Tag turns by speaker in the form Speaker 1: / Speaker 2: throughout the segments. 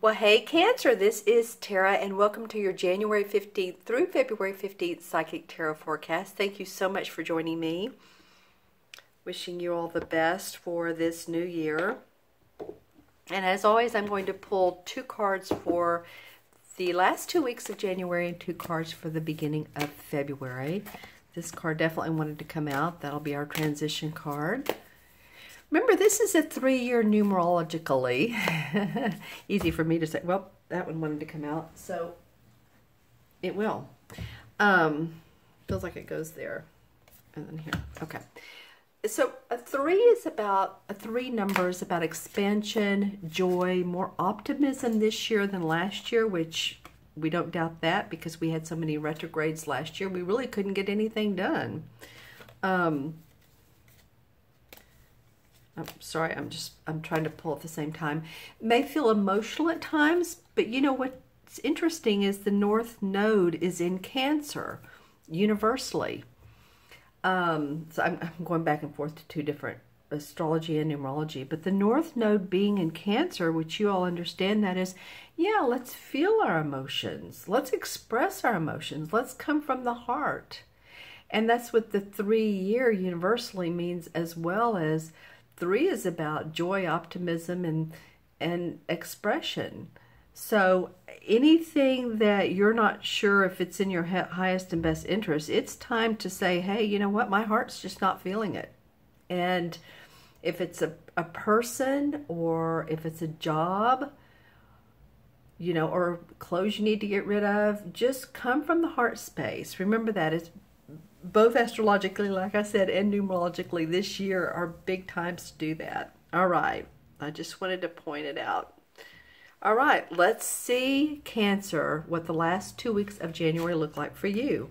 Speaker 1: Well, hey Cancer, this is Tara and welcome to your January 15th through February 15th Psychic Tarot forecast. Thank you so much for joining me. Wishing you all the best for this new year. And as always, I'm going to pull two cards for the last 2 weeks of January and two cards for the beginning of February. This card definitely wanted to come out. That'll be our transition card. Remember, this is a 3-year numerologically. Easy for me to say. Well, that one wanted to come out, so it will. Feels like it goes there. And then here. Okay. So a 3 is about, a 3 number is about expansion, joy, more optimism this year than last year, which we don't doubt that because we had so many retrogrades last year. We really couldn't get anything done. I'm sorry, I'm trying to pull at the same time. May feel emotional at times, but you know what's interesting is the North Node is in Cancer, universally. So I'm going back and forth to two different astrology and numerology, but the North Node being in Cancer, which you all understand that is, yeah, let's feel our emotions. Let's express our emotions. Let's come from the heart. And that's what the 3-year universally means, as well as 3 is about joy, optimism, and expression. So anything that you're not sure if it's in your highest and best interest, it's time to say, hey, you know what? My heart's just not feeling it. And if it's a person or if it's a job, you know, or clothes you need to get rid of, just come from the heart space. Remember that it's both astrologically, like I said, and numerologically this year are big times to do that. All right. I just wanted to point it out. All right. Let's see, Cancer, what the last 2 weeks of January look like for you.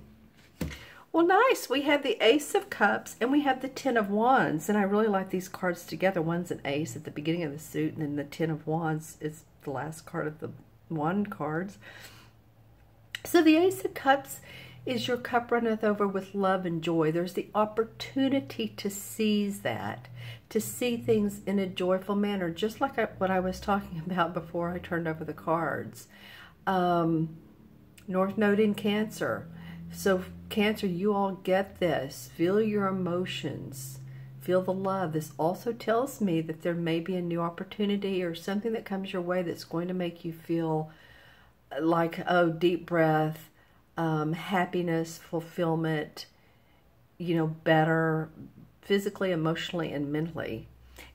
Speaker 1: Well, nice. We have the Ace of Cups and we have the 10 of Wands. And I really like these cards together. One's an ace at the beginning of the suit, and then the 10 of Wands is the last card of the wand cards. So the Ace of Cups is your cup runneth over with love and joy. There's the opportunity to seize that, to see things in a joyful manner, just like what I was talking about before I turned over the cards. North Node in Cancer. So Cancer, you all get this. Feel your emotions. Feel the love. This also tells me that there may be a new opportunity or something that comes your way that's going to make you feel like, oh, deep breath, happiness, fulfillment, you know, better physically, emotionally, and mentally.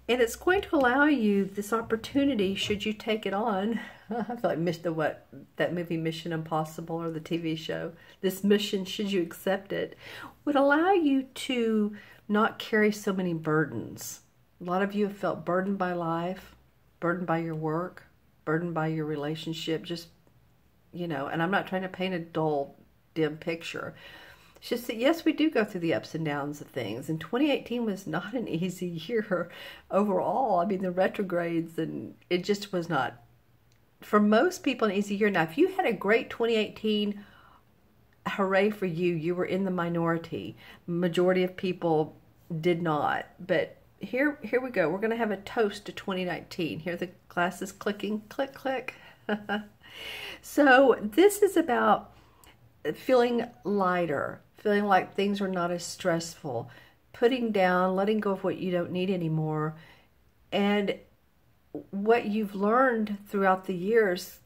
Speaker 1: And it's going to allow you this opportunity, should you take it on. I feel like missed that movie Mission Impossible or the TV show. This mission, should you accept it, would allow you to not carry so many burdens. A lot of you have felt burdened by life, burdened by your work, burdened by your relationship, just, you know, and I'm not trying to paint a dull, dim picture. It's just that, yes, we do go through the ups and downs of things. And 2018 was not an easy year overall. I mean, the retrogrades, and it just was not, for most people, an easy year. Now, if you had a great 2018, hooray for you. You were in the minority. Majority of people did not. But here we go. We're going to have a toast to 2019. Here the glass is clicking. Click, click. So this is about feeling lighter, feeling like things are not as stressful, putting down, letting go of what you don't need anymore, and what you've learned throughout the years,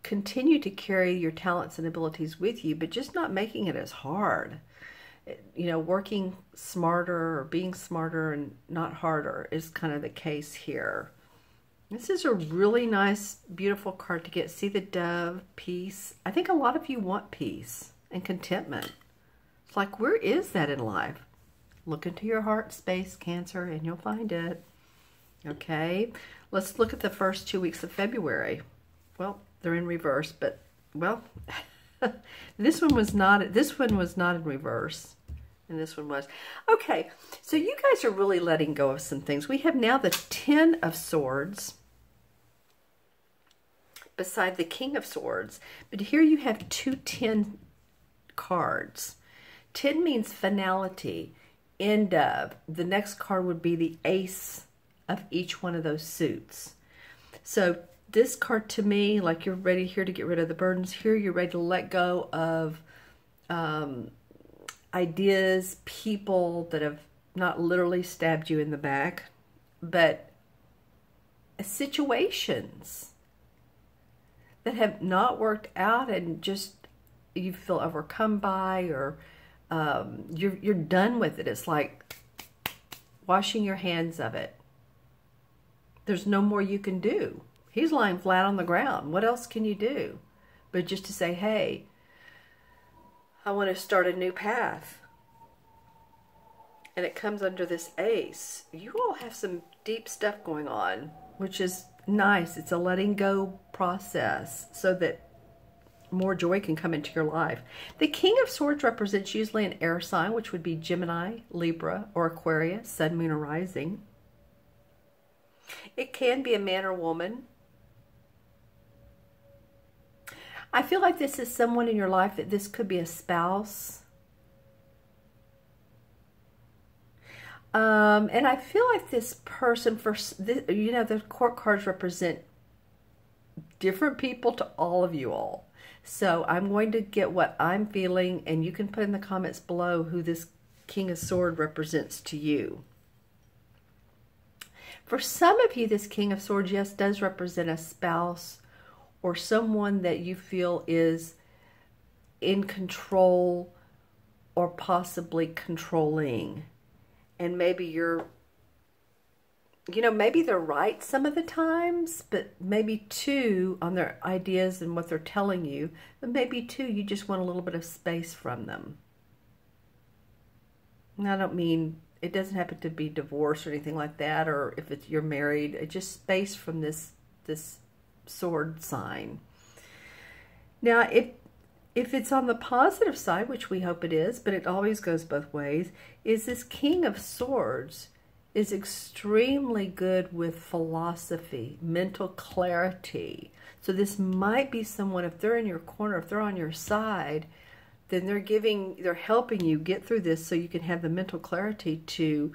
Speaker 1: continue to carry your talents and abilities with you, but just not making it as hard. You know, working smarter or being smarter and not harder is kind of the case here. This is a really nice, beautiful card to get. See the dove, peace. I think a lot of you want peace and contentment. It's like, where is that in life? Look into your heart space, Cancer, and you'll find it. Okay, let's look at the first 2 weeks of February. Well, they're in reverse, but, well, this one was not in reverse. And this one was. Okay, so you guys are really letting go of some things. We have now the 10 of Swords beside the King of Swords. But here you have 2 10 cards. 10 means finality, end of. The next card would be the ace of each one of those suits. So this card to me, like you're ready here to get rid of the burdens. Here you're ready to let go of ideas, people that have not literally stabbed you in the back, but situations that have not worked out and just you feel overcome by, or you're done with it. It's like washing your hands of it. There's no more you can do. He's lying flat on the ground. What else can you do? But just to say, hey, I want to start a new path. And it comes under this ace. You all have some deep stuff going on, which is nice. It's a letting go process so that more joy can come into your life. The King of Swords represents usually an air sign, which would be Gemini, Libra, or Aquarius, Sun, Moon, or Rising. It can be a man or woman. I feel like this is someone in your life that this could be a spouse. And I feel like this person, the court cards represent different people to all of you all. So I'm going to get what I'm feeling, and you can put in the comments below who this King of Swords represents to you. For some of you, this King of Swords, yes, does represent a spouse or someone that you feel is in control or possibly controlling. And maybe you're, maybe they're right some of the times, but maybe too on their ideas and what they're telling you, but maybe too you just want a little bit of space from them. And I don't mean, it doesn't happen to be divorce or anything like that, or if you're married, it's just space from this sword sign. Now, if it's on the positive side, which we hope it is, but it always goes both ways, is this King of Swords is extremely good with philosophy, mental clarity. So this might be someone, if they're in your corner, if they're on your side, then they're helping you get through this so you can have the mental clarity to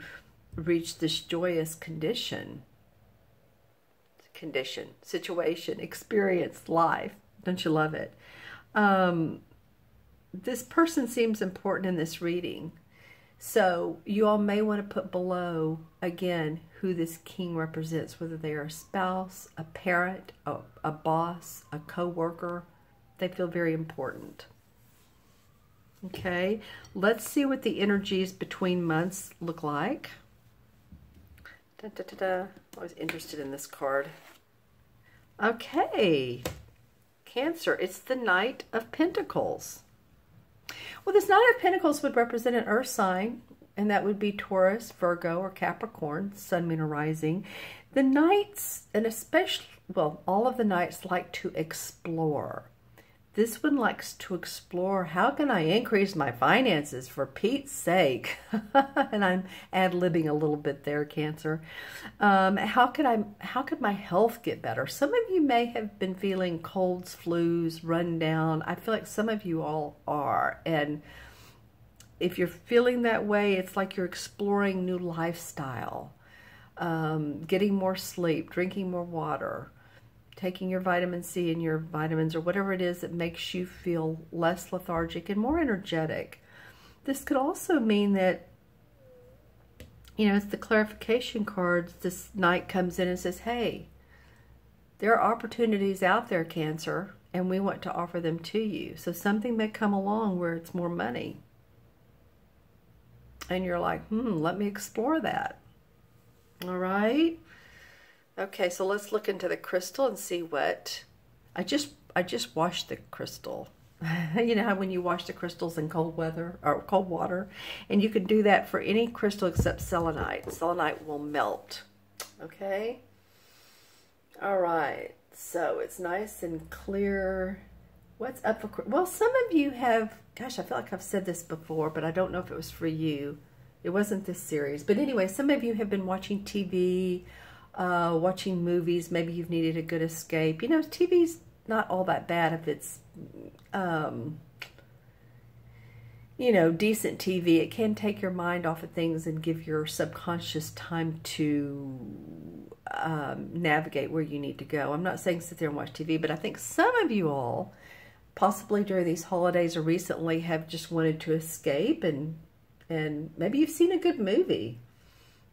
Speaker 1: reach this joyous situation, experience, life. Don't you love it? This person seems important in this reading. So you all may want to put below, again, who this king represents, whether they are a spouse, a parent, a boss, a co-worker. They feel very important. Okay, let's see what the energies between months look like. Da, da, da, da. I was interested in this card. Okay, Cancer, it's the Knight of Pentacles. Well, this Knight of Pentacles would represent an earth sign, and that would be Taurus, Virgo, or Capricorn, Sun, Moon, or Rising. The Knights, and especially, well, all of the Knights like to explore. This one likes to explore, how can I increase my finances for Pete's sake? And I'm ad-libbing a little bit there, Cancer. How could my health get better? Some of you may have been feeling colds, flus, run down. I feel like some of you all are. And if you're feeling that way, it's like you're exploring new lifestyle, getting more sleep, drinking more water, taking your vitamin C and your vitamins or whatever it is that makes you feel less lethargic and more energetic. This could also mean that, it's the clarification cards. This Knight comes in and says, hey, there are opportunities out there, Cancer, and we want to offer them to you. So something may come along where it's more money. And you're like, let me explore that. All right. Okay, so let's look into the crystal and see what... I just washed the crystal. You know how when you wash the crystals in cold weather or cold water, and you can do that for any crystal except selenite. Selenite will melt. Okay. All right. So it's nice and clear. What's up for... Well, some of you have... Gosh, I feel like I've said this before, but I don't know if it was for you. It wasn't this series. But anyway, some of you have been watching TV, watching movies. Maybe you've needed a good escape. TV's not all that bad if it's you know, decent TV, it can take your mind off of things and give your subconscious time to navigate where you need to go. I'm not saying sit there and watch TV, but I think some of you all, possibly during these holidays or recently, have just wanted to escape, and maybe you've seen a good movie.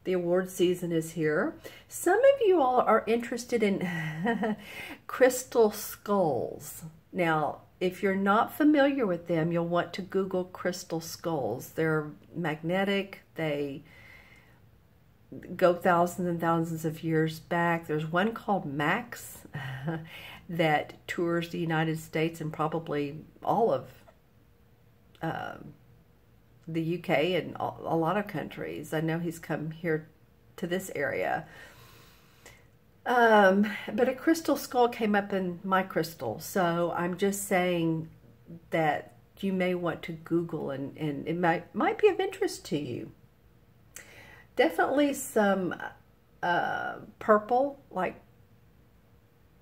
Speaker 1: The award season is here. Some of you all are interested in crystal skulls. Now, if you're not familiar with them, you'll want to Google crystal skulls. They're magnetic. They go thousands and thousands of years back. There's one called Max that tours the United States and probably all of the UK and a lot of countries. I know he's come here to this area. But a crystal skull came up in my crystal, so I'm just saying that you may want to Google, and it might be of interest to you. Definitely some purple, like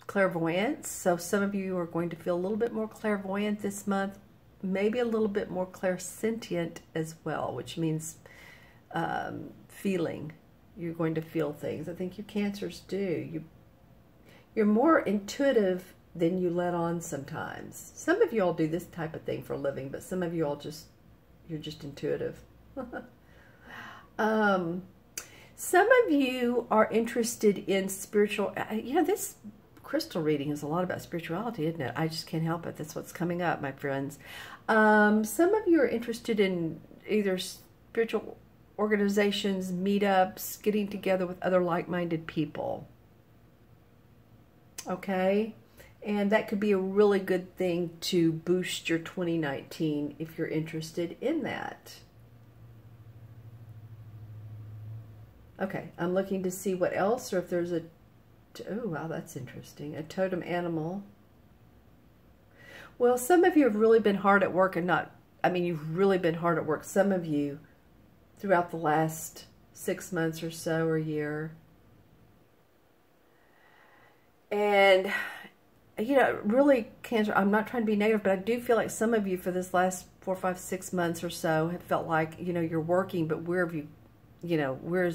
Speaker 1: clairvoyance. So some of you are going to feel a little bit more clairvoyant this month, maybe a little bit more clairsentient as well, which means feeling. You're going to feel things. I think you Cancers do. You're more intuitive than you let on sometimes. Some of you all do this type of thing for a living, but some of you all you're just intuitive. Some of you are interested in spiritual, you know, this crystal reading is a lot about spirituality, isn't it? I just can't help it. That's what's coming up, my friends. Some of you are interested in either spiritual organizations, meetups, getting together with other like-minded people. Okay? And that could be a really good thing to boost your 2019 if you're interested in that. Okay, I'm looking to see what else, or if there's a, oh wow, that's interesting, a totem animal. Well, some of you have really been hard at work, and not, I mean, you've really been hard at work, some of you, throughout the last 6 months or so, or a year. And, you know, really, Cancer, I'm not trying to be negative, but I do feel like some of you for this last 4, 5, 6 months or so have felt like, you know, you're working, but where have you, you know, where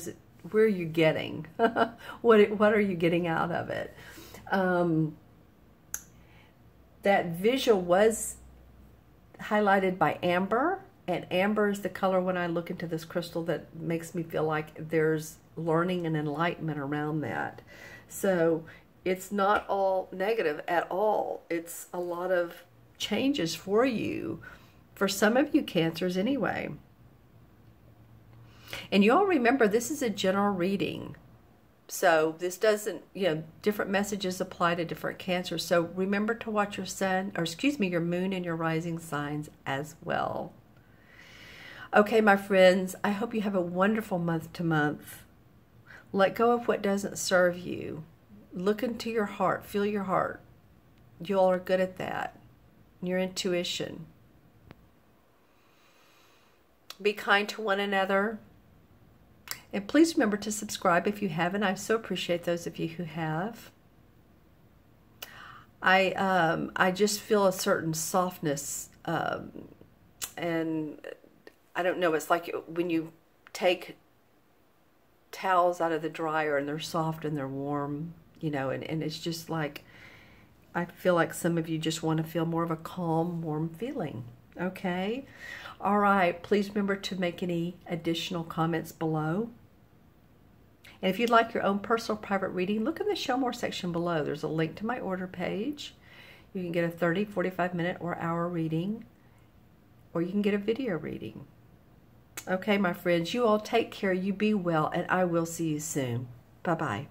Speaker 1: are you getting? What are you getting out of it? That visual was highlighted by amber, and amber is the color when I look into this crystal that makes me feel like there's learning and enlightenment around that. So it's not all negative at all. It's a lot of changes for you, for some of you Cancers anyway. And you all remember, this is a general reading. So this doesn't, you know, different messages apply to different Cancers. So remember to watch your sun, or excuse me, your moon and your rising signs as well. Okay, my friends, I hope you have a wonderful month to month. Let go of what doesn't serve you. Look into your heart. Feel your heart. You all are good at that. Your intuition. Be kind to one another. And please remember to subscribe if you haven't. I so appreciate those of you who have. I just feel a certain softness, and I don't know, it's like when you take towels out of the dryer and they're soft and they're warm, you know, and it's just like, I feel like some of you just want to feel more of a calm, warm feeling. Okay? All right. Please remember to make any additional comments below. And if you'd like your own personal private reading, look in the Show More section below. There's a link to my order page. You can get a 30, 45-minute or hour reading, or you can get a video reading. Okay, my friends, you all take care. You be well, and I will see you soon. Bye-bye.